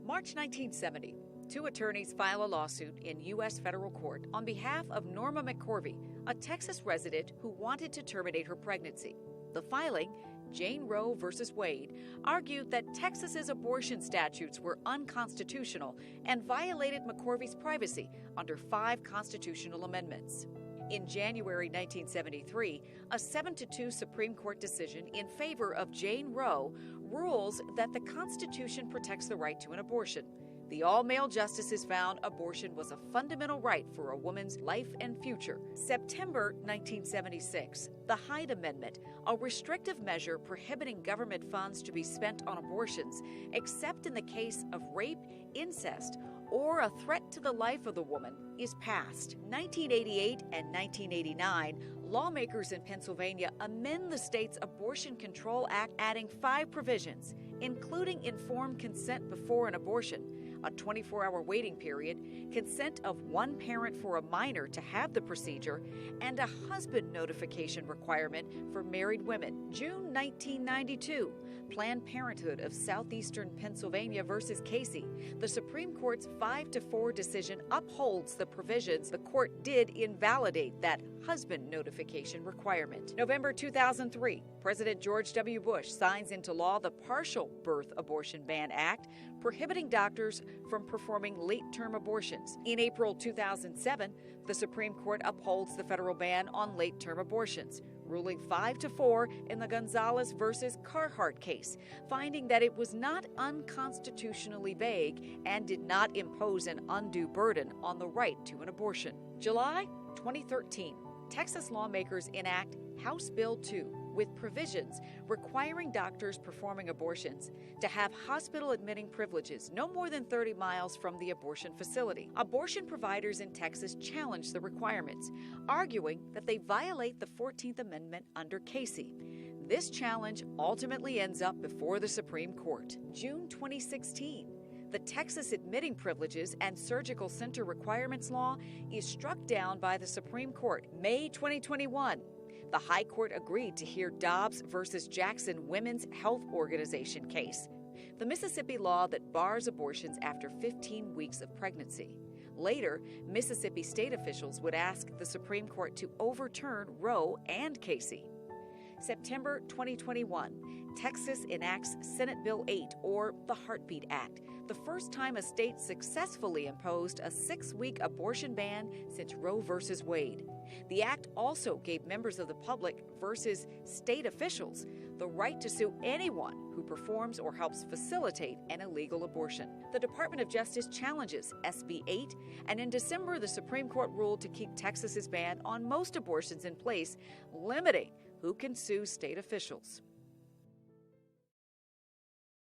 March 1970, two attorneys file a lawsuit in U.S. federal court on behalf of Norma McCorvey, a Texas resident who wanted to terminate her pregnancy. The filing, Jane Roe versus Wade, argued that Texas's abortion statutes were unconstitutional and violated McCorvey's privacy under 5 constitutional amendments. In January 1973, a 7-2 Supreme Court decision in favor of Jane Roe rules that the Constitution protects the right to an abortion. The all-male justices found abortion was a fundamental right for a woman's life and future. September 1976, the Hyde Amendment, a restrictive measure prohibiting government funds to be spent on abortions, except in the case of rape, incest, or a threat to the life of the woman, is passed. 1988 and 1989, lawmakers in Pennsylvania amend the state's Abortion Control Act, adding 5 provisions, including informed consent before an abortion, a 24-hour waiting period, consent of one parent for a minor to have the procedure, and a husband notification requirement for married women. June 1992, Planned Parenthood of Southeastern Pennsylvania versus Casey. The Supreme Court's 5-4 decision upholds the provisions the court did invalidate that husband notification requirement. November 2003, President George W. Bush signs into law the Partial Birth Abortion Ban Act, prohibiting doctors from performing late-term abortions. In April 2007, the Supreme Court upholds the federal ban on late-term abortions, ruling 5-4 in the Gonzalez versus Carhart case, finding that it was not unconstitutionally vague and did not impose an undue burden on the right to an abortion. July 2013, Texas lawmakers enact House Bill 2 with provisions requiring doctors performing abortions to have hospital admitting privileges no more than 30 miles from the abortion facility. Abortion providers in Texas challenge the requirements, arguing that they violate the 14th Amendment under Casey. This challenge ultimately ends up before the Supreme Court. June 2016. The Texas Admitting Privileges and Surgical Center Requirements Law is struck down by the Supreme Court. May 2021. The High Court agreed to hear Dobbs versus Jackson Women's Health Organization case, the Mississippi law that bars abortions after 15 weeks of pregnancy. Later, Mississippi state officials would ask the Supreme Court to overturn Roe and Casey. September 2021, Texas enacts Senate Bill 8, or the Heartbeat Act, the first time a state successfully imposed a 6-week abortion ban since Roe versus Wade. The act also gave members of the public versus state officials the right to sue anyone who performs or helps facilitate an illegal abortion. The Department of Justice challenges SB 8, and in December, the Supreme Court ruled to keep Texas's ban on most abortions in place, limiting who can sue state officials.